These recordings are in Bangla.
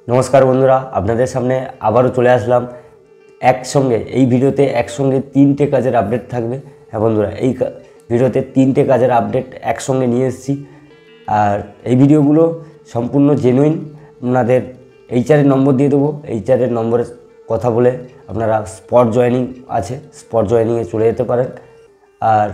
নমস্কার বন্ধুরা, আপনাদের সামনে আবারও চলে আসলাম একসঙ্গে। এই ভিডিওতে একসঙ্গে 3টে কাজের আপডেট থাকবে। হ্যাঁ বন্ধুরা, এই ভিডিওতে 3টে কাজের আপডেট একসঙ্গে নিয়ে এসেছি। আর এই ভিডিওগুলো সম্পূর্ণ জেনুইন। আপনাদের এইচআরের নম্বর দিয়ে দেবো, এইচআরের নম্বরে কথা বলে আপনারা স্পট জয়েনিং আছে, স্পট জয়েনিংয়ে চলে যেতে পারেন। আর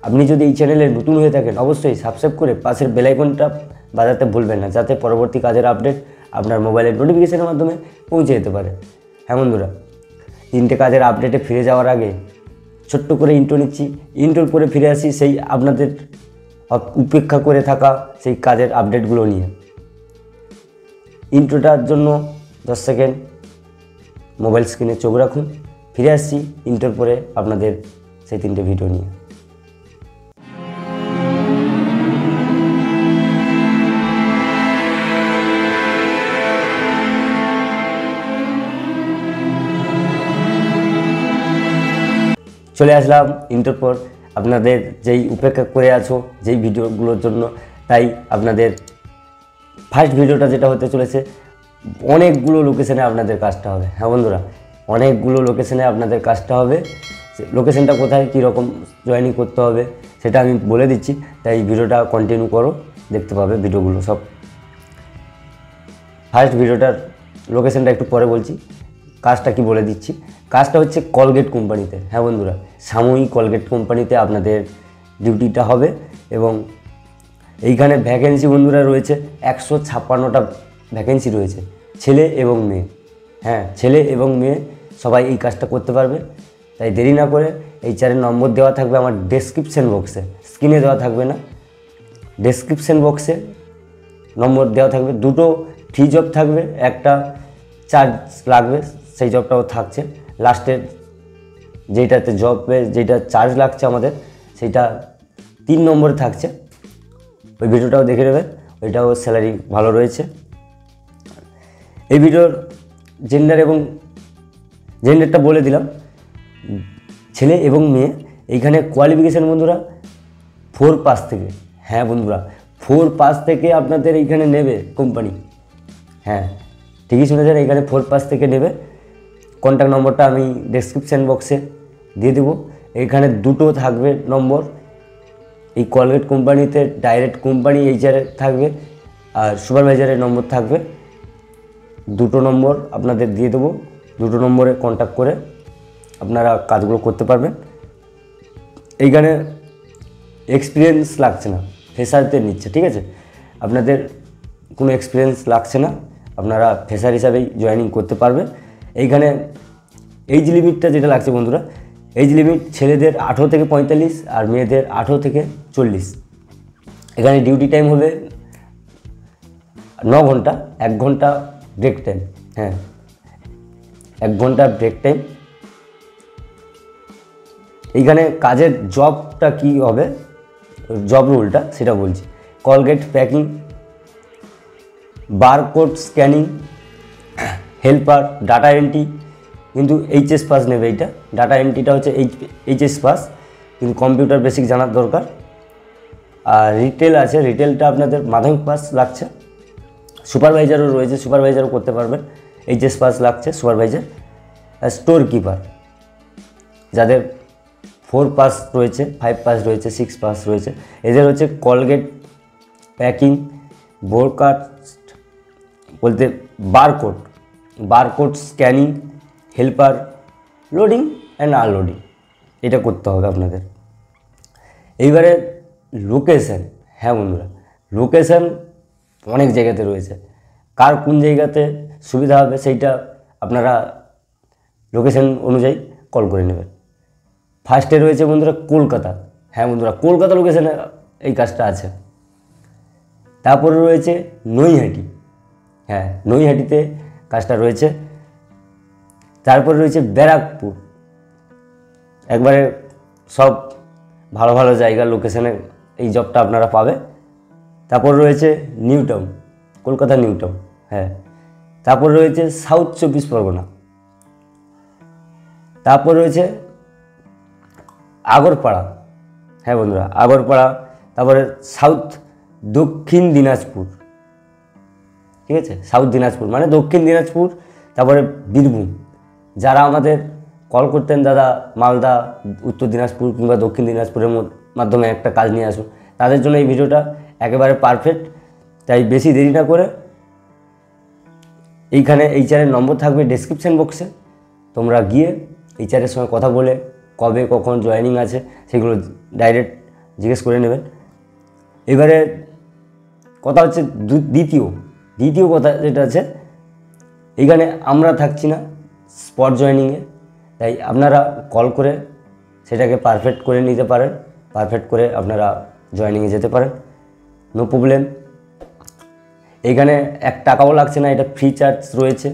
আপনি যদি এই চ্যানেলে নতুন হয়ে থাকেন অবশ্যই সাবস্ক্রাইব করে পাশের বেল আইকনটা বাজাতে ভুলবেন না, যাতে পরবর্তী কাজের আপডেট আপনার মোবাইলের নোটিফিকেশনের মাধ্যমে পৌঁছে যেতে পারে। হ্যাঁ বন্ধুরা, 3টে কাজের আপডেটে ফিরে যাওয়ার আগে ছোট্ট করে ইন্ট্রো নিচ্ছি। ইন্ট্রোর পরে ফিরে আসি সেই আপনাদের উপেক্ষা করে থাকা সেই কাজের আপডেটগুলো নিয়ে। ইন্ট্রোটার জন্য 10 সেকেন্ড মোবাইল স্ক্রিনে চোখ রাখুন। ফিরে আসছি ইন্ট্রোর পরে আপনাদের সেই 3টে ভিডিও নিয়ে। চলে আসলাম ইন্ট্রোর পর আপনাদের যেই উপেক্ষা করে আছো যেই ভিডিওগুলোর জন্য। তাই আপনাদের ফার্স্ট ভিডিওটা যেটা হতে চলেছে, অনেকগুলো লোকেশানে আপনাদের কাজটা হবে। হ্যাঁ বন্ধুরা, অনেকগুলো লোকেশানে আপনাদের কাজটা হবে। লোকেশানটা কোথায়, কীরকম জয়েনিং করতে হবে সেটা আমি বলে দিচ্ছি, তাই ভিডিওটা কন্টিনিউ করো, দেখতে পাবে ভিডিওগুলো সব। ফার্স্ট ভিডিওটার লোকেশানটা একটু পরে বলছি, কাজটা কি বলে দিচ্ছি। কাজটা হচ্ছে কলগেট কোম্পানিতে। হ্যাঁ বন্ধুরা, সাময়িক কলগেট কোম্পানিতে আপনাদের ডিউটিটা হবে। এবং এইখানে ভ্যাকেন্সি বন্ধুরা রয়েছে 156টা ভ্যাকেন্সি রয়েছে, ছেলে এবং মেয়ে। হ্যাঁ, ছেলে এবং মেয়ে সবাই এই কাজটা করতে পারবে। তাই দেরি না করে এইচআরের নম্বর দেওয়া থাকবে আমার ডেসক্রিপশন বক্সে, স্ক্রিনে দেওয়া থাকবে না, ডেসক্রিপশন বক্সে নম্বর দেওয়া থাকবে। 2টো ফ্রি জব থাকবে, একটা চার্জ লাগবে, সেই জবটাও থাকছে। লাস্টের যেইটাতে জবে যেটা চার্জ লাগছে আমাদের, সেইটা 3 নম্বরে থাকছে। ওই ভিডিওটাও দেখে নেবেন, ওইটাও স্যালারি ভালো রয়েছে। এই ভিডিওর জেন্ডারটা বলে দিলাম, ছেলে এবং মেয়ে। এইখানে কোয়ালিফিকেশান বন্ধুরা 4 পাস থেকে। হ্যাঁ বন্ধুরা, 4 পাস থেকে আপনাদের এইখানে নেবে কোম্পানি। হ্যাঁ, ঠিকই শুনেছেন, এইখানে 4 পাস থেকে নেবে। কন্ট্যাক্ট নম্বরটা আমি ডেসক্রিপশান বক্সে দিয়ে দেবো। এইখানে 2টো থাকবে নম্বর। এই কলগেট কোম্পানিতে ডাইরেক্ট কোম্পানি এইচআরে থাকবে, আর সুপারভাইজারের নম্বর থাকবে। 2টো নম্বর আপনাদের দিয়ে দেবো। 2টো নম্বরে কন্ট্যাক্ট করে আপনারা কাজগুলো করতে পারবেন। এইখানে এক্সপিরিয়েন্স লাগছে না, ফ্রেশারদের নিচ্ছে, ঠিক আছে? আপনাদের কোনো এক্সপিরিয়েন্স লাগছে না, আপনারা ফ্রেশার হিসাবেই জয়েনিং করতে পারবেন। এইখানে এইজ লিমিটটা যেটা লাগছে বন্ধুরা, এইজ লিমিট ছেলেদের 18 থেকে 45 আর মেয়েদের 18 থেকে 40। এখানে ডিউটি টাইম হবে 9 ঘন্টা, 1 ঘন্টা ব্রেক টাইম। হ্যাঁ, 1 ঘন্টা ব্রেক টাইম। এইখানে কাজের জবটা কি হবে, জব রুলটা সেটা বলছি। Colgate packing, barcode scanning, helper, data entry. কিন্তু এইচএস পাস নেবে এইটা। ডাটা এন্ট্রিটা হচ্ছে এইচএস পাস, কিন্তু কম্পিউটার বেসিক জানার দরকার। আর রিটেল আছে, রিটেলটা আপনাদের মাধ্যমিক পাস লাগছে। সুপারভাইজারও রয়েছে, সুপারভাইজারও করতে পারবেন, এইচএস পাস লাগছে সুপারভাইজার। আর স্টোর কিপার, যাদের 4 পাস রয়েছে, 5 পাস রয়েছে, 6 পাস রয়েছে, এদের হচ্ছে কলগেট প্যাকিং, ব্রডকাস্ট বলতে barcode scanning, helper, loading and unloading, এটা করতে হবে আপনাদের। এইবারে লোকেশান। হ্যাঁ বন্ধুরা, লোকেশান অনেক জায়গাতে রয়েছে, কার কোন জায়গাতে সুবিধা হবে সেইটা আপনারা লোকেশান অনুযায়ী কল করে নেবেন। ফার্স্টে রয়েছে বন্ধুরা কলকাতা। হ্যাঁ বন্ধুরা, কলকাতা লোকেশানে এই কাজটা আছে। তারপরে রয়েছে নৈহাটি। হ্যাঁ, নৈহাটিতে কাজটা রয়েছে। তারপরে রয়েছে ব্যারাকপুর। একবারে সব ভালো ভালো জায়গার লোকেশানে এই জবটা আপনারা পাবে। তারপর রয়েছে new town, Kolkata new town. হ্যাঁ, তারপর রয়েছে সাউথ 24 পরগনা। তারপর রয়েছে আগরপাড়া। হ্যাঁ বন্ধুরা, আগরপাড়া। তারপরে দক্ষিণ দিনাজপুর। ঠিক আছে, সাউথ দিনাজপুর মানে দক্ষিণ দিনাজপুর, তারপরে বীরভূম। যারা আমাদের কল করতেন দাদা মালদা, উত্তর দিনাজপুর কিংবা দক্ষিণ দিনাজপুরের মাধ্যমে একটা কাজ নিয়ে আসুন, তাদের জন্য এই ভিডিওটা একেবারে পারফেক্ট। তাই বেশি দেরি না করে এইখানে এইচআরের নম্বর থাকবে ডেসক্রিপশন বক্সে, তোমরা গিয়ে এইচআরের সঙ্গে কথা বলে কবে কখন জয়েনিং আছে সেগুলো ডাইরেক্ট জিজ্ঞেস করে নেবেন। এবারে কথা হচ্ছে দ্বিতীয় কথা যেটা আছে, এইখানে আমরা থাকছি না স্পট জয়েনিংয়ে, তাই আপনারা কল করে সেটাকে পারফেক্ট করে নিতে পারেন, পারফেক্ট করে আপনারা জয়েনিংয়ে যেতে পারেন, নো প্রবলেম। এইখানে 1 টাকাও লাগছে না, এটা ফ্রি চার্জ রয়েছে।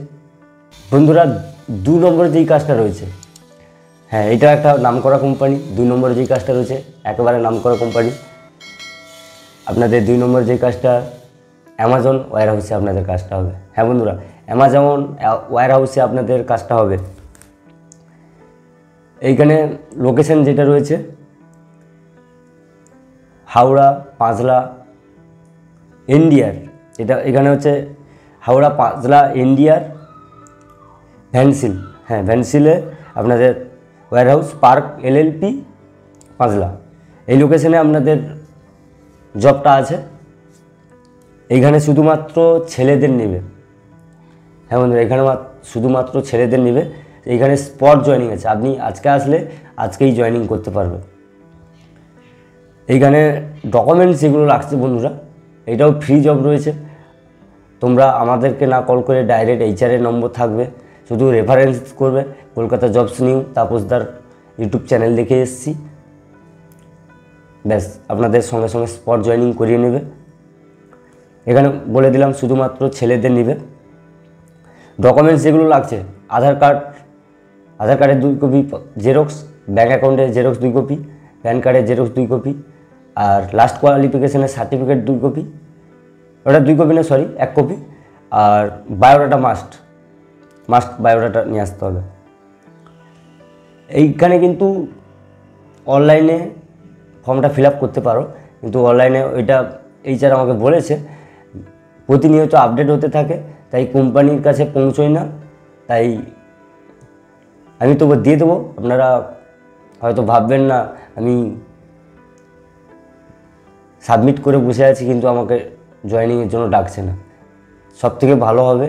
বন্ধুরা 2 নম্বরে যেই কাজটা রয়েছে, হ্যাঁ এটা একটা নামকরা কোম্পানি। 2 নম্বরে যেই কাজটা রয়েছে একেবারে নামকরা কোম্পানি। আপনাদের 2 নম্বর যেই কাজটা, অ্যামাজন ওয়্যার হাউসে আপনাদের কাজটা হবে। হ্যাঁ বন্ধুরা, অ্যামাজন ওয়্যার হাউসে আপনাদের কাজটা হবে। এইখানে লোকেশন যেটা রয়েছে হাওড়া, পাঁচলা, এনডিআর। এটা এখানে হচ্ছে হাওড়া, পাঁচলা, এনডিআর, ভ্যানসিল। হ্যাঁ ভ্যানসিলে আপনাদের warehouse, park LLP, Panchla, এই লোকেশনে আপনাদের জবটা আছে। এইখানে শুধুমাত্র ছেলেদের নেবে। হ্যাঁ বন্ধুরা, এখানে শুধুমাত্র ছেলেদের নেবে। এইখানে স্পট জয়েনিং আছে, আপনি আজকে আসলে আজকেই জয়েনিং করতে পারবেন। এইখানে ডকুমেন্টস যেগুলো লাগছে বন্ধুরা, এটাও ফ্রি জব রয়েছে। তোমরা আমাদেরকে না কল করে ডাইরেক্ট এইচআরের নম্বর থাকবে, শুধু রেফারেন্স করবে। কলকাতা জবস নিউ তাপসদার ইউটিউব চ্যানেল দেখে এসেছি, ব্যাস আপনাদের সঙ্গে সঙ্গে স্পট জয়েনিং করিয়ে নেবে। এখানে বলে দিলাম শুধুমাত্র ছেলেদের নেবে। ডকুমেন্টস যেগুলো লাগছে, আধার কার্ডের 2 কপি জেরক্স, ব্যাঙ্ক অ্যাকাউন্টের জেরক্স 2 কপি, প্যান কার্ডের জেরক্স 2 কপি, আর লাস্ট কোয়ালিফিকেশনের সার্টিফিকেট 2 কপি, ওটা 2 কপি না সরি 1 কপি, আর বায়োডাটা মাস্ট বায়োডাটা নিয়ে আসতে হবে। এইখানে কিন্তু অনলাইনে ফর্মটা ফিল আপ করতে পারো, কিন্তু অনলাইনে ওইটা এইচআর আমাকে বলেছে প্রতিনিয়ত আপডেট হতে থাকে, তাই কোম্পানির কাছে পৌঁছোয় না। তাই আমি তবু দিয়ে দেবো, আপনারা হয়তো ভাববেন না আমি সাবমিট করে বসে আছি কিন্তু আমাকে জয়েনিংয়ের জন্য ডাকছে না। সবথেকে ভালো হবে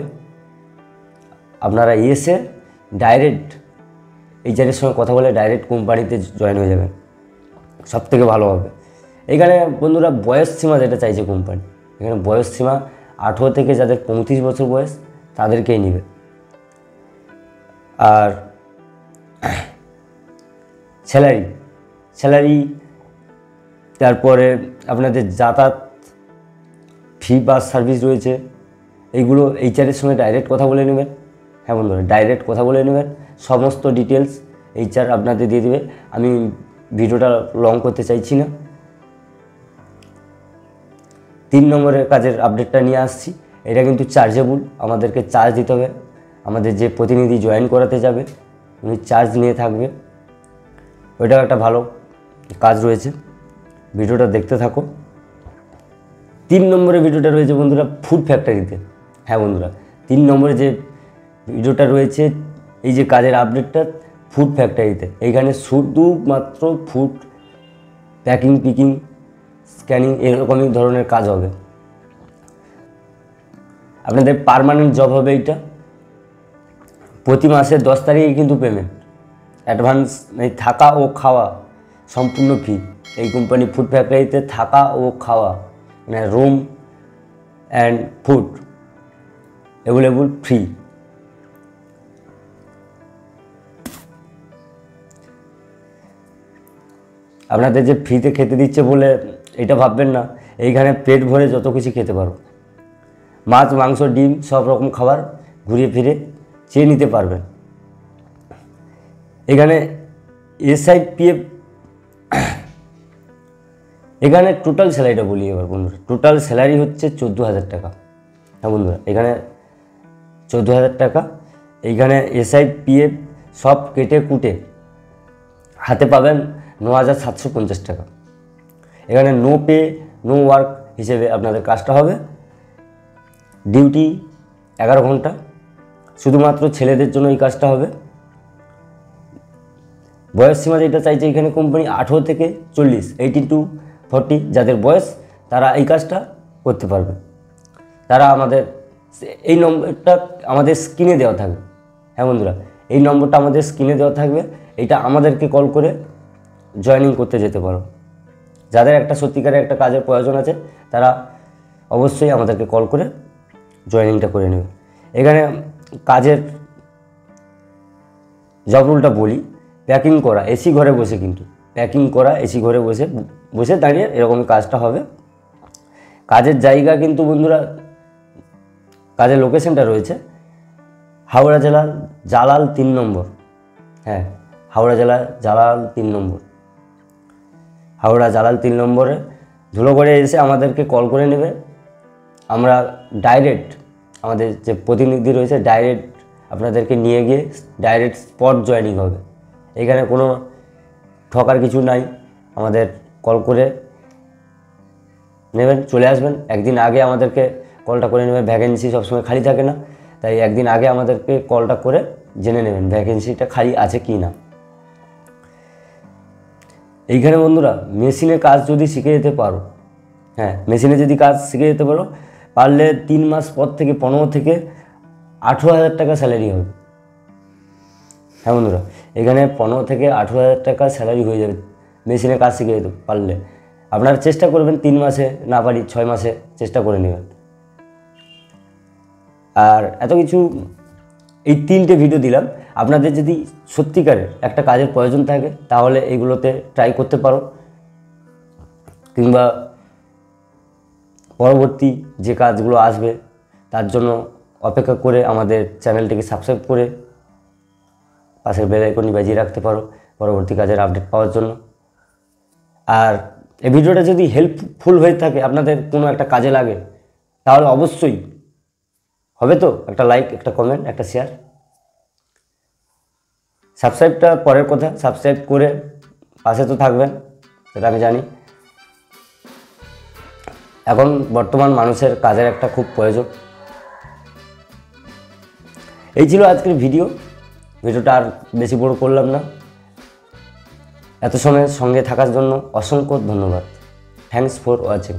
আপনারা এসে ডাইরেক্ট এইচআরের সঙ্গে কথা বলে ডাইরেক্ট কোম্পানিতে জয়েন হয়ে যাবেন, সবথেকে ভালো হবে। এখানে বন্ধুরা বয়স সীমা যেটা চাইছে কোম্পানি, এখানে বয়স সীমা 18 থেকে যাদের 35 বছর বয়স তাদেরকেই নেবে। আর স্যালারি, তারপরে আপনাদের যাতায়াত ফি, বাস সার্ভিস রয়েছে, এইগুলো এইচআরের সঙ্গে ডাইরেক্ট কথা বলে নেবেন। হ্যাঁ বন্ধুরা, ডাইরেক্ট কথা বলে নেবেন, সমস্ত ডিটেলস এইচআর আপনাদের দিয়ে দেবে। আমি ভিডিওটা লং করতে চাইছি না। 3 নম্বরের কাজের আপডেটটা নিয়ে আসছি। এটা কিন্তু চার্জেবল, আমাদেরকে চার্জ দিতে হবে। আমাদের যে প্রতিনিধি জয়েন করাতে যাবে উনি চার্জ নিয়ে থাকবে, ওইটাও একটা ভালো কাজ রয়েছে। ভিডিওটা দেখতে থাকো। 3 নম্বরের ভিডিওটা রয়েছে বন্ধুরা ফুড ফ্যাক্টরিতে। হ্যাঁ বন্ধুরা, 3 নম্বরে যে ভিডিওটা রয়েছে, এই যে কাজের আপডেটটা ফুড ফ্যাক্টরিতে, এইখানে শুধুমাত্র ফুড প্যাকিং, পিকিং, স্ক্যানিং এরকমই ধরনের কাজ হবে। আপনাদের পার্মানেন্ট জব হবে এইটা। প্রতি মাসের 10 তারিখে কিন্তু পেমেন্ট, অ্যাডভান্স নেই। থাকা ও খাওয়া সম্পূর্ণ ফ্রি। এই কোম্পানি ফুড ফ্যাক্টরিতে থাকা ও খাওয়া মানে room and food available free. আপনাদের যে ফ্রিতে খেতে দিচ্ছে বলে এটা ভাববেন না, এইখানে পেট ভরে যত কিছু খেতে পারো। মাছ, মাংস, ডিম সব রকম খাবার ঘুরিয়ে ফিরে চেয়ে নিতে পারবেন। এখানে SIPF, এখানে টোটাল স্যালারিটা বলি এবার বন্ধুরা। টোটাল স্যালারি হচ্ছে 14,000 টাকা। হ্যাঁ বন্ধুরা, এখানে 14,000 টাকা। এইখানে SIPF সব কেটে কুটে হাতে পাবেন 9,750 টাকা। এখানে নো পে নো ওয়ার্ক হিসেবে আপনাদের কাজটা হবে। ডিউটি 11 ঘন্টা, শুধুমাত্র ছেলেদের জন্য এই কাজটা হবে। বয়স সীমা যেটা চাইছে এখানে কোম্পানি 18 থেকে 40, 18 to 40 যাদের বয়স তারা এই কাজটা করতে পারবে। তারা আমাদের এই নম্বরটা আমাদের স্ক্রিনে দেওয়া থাকবে। হ্যাঁ বন্ধুরা, এই নম্বরটা আমাদের স্ক্রিনে দেওয়া থাকবে, এইটা আমাদেরকে কল করে জয়েনিং করতে যেতে পারো। যাদের একটা সত্যিকারের একটা কাজের প্রয়োজন আছে তারা অবশ্যই আমাদেরকে কল করে জয়েনিংটা করে নেবে। এখানে কাজের জব রুলটা বলি, প্যাকিং করা এসি ঘরে বসে, কিন্তু প্যাকিং করা এসি ঘরে বসে বসে দাঁড়িয়ে এরকম কাজটা হবে। কাজের জায়গা কিন্তু বন্ধুরা, কাজের লোকেশনটা রয়েছে হাওড়া জেলার জালাল 3 নম্বর। হ্যাঁ, হাওড়া জেলার জালাল 3 নম্বর, হাওড়া জালাল 3 নম্বরে ধুলোগড়ে এসে আমাদেরকে কল করে নেবে। আমরা ডাইরেক্ট, আমাদের যে প্রতিনিধি রয়েছে ডাইরেক্ট আপনাদেরকে নিয়ে গিয়ে ডাইরেক্ট স্পট জয়েনিং হবে। এখানে কোনো ঠকার কিছু নাই, আমাদের কল করে নেবেন, চলে আসবেন। একদিন আগে আমাদেরকে কলটা করে নেবেন, ভ্যাকেন্সি সবসময় খালি থাকে না, তাই একদিন আগে আমাদেরকে কলটা করে জেনে নেবেন ভ্যাকেন্সিটা খালি আছে কি না। এইখানে বন্ধুরা মেশিনে কাজ যদি শিখে যেতে পারো, হ্যাঁ মেশিনে যদি কাজ শিখে যেতে পারো, পারলে 3 মাস পর থেকে 15 থেকে 18,000 টাকা স্যালারি হবে। হ্যাঁ বন্ধুরা, এখানে 15 থেকে 18,000 টাকা স্যালারি হয়ে যাবে মেশিনে কাজ শিখে যেতে পারলে। আপনারা চেষ্টা করবেন 3 মাসে, না পারি 6 মাসে চেষ্টা করে নেবেন। আর এত কিছু এই 3টে ভিডিও দিলাম, আপনাদের যদি সত্যিকারের একটা কাজের প্রয়োজন থাকে তাহলে এগুলোতে ট্রাই করতে পারো, কিংবা পরবর্তী যে কাজগুলো আসবে তার জন্য অপেক্ষা করে আমাদের চ্যানেলটিকে সাবস্ক্রাইব করে পাশের বেল আইকনটি বাজিয়ে রাখতে পারো পরবর্তী কাজের আপডেট পাওয়ার জন্য। আর এই ভিডিওটা যদি হেল্পফুল হয়ে থাকে, আপনাদের কোনো একটা কাজে লাগে, তাহলে অবশ্যই হবে তো একটা লাইক, একটা কমেন্ট, একটা শেয়ার। সাবস্ক্রাইবটা পরের কথা, সাবস্ক্রাইব করে পাশে তো থাকবেন, সেটা আমি জানি। এখন বর্তমান মানুষের কাজের একটা খুব প্রয়োজন। এই ছিল আজকের ভিডিওটা আর বেশি বড় করলাম না। এত সময় সঙ্গে থাকার জন্য অসংখ্য ধন্যবাদ। Thanks for watching.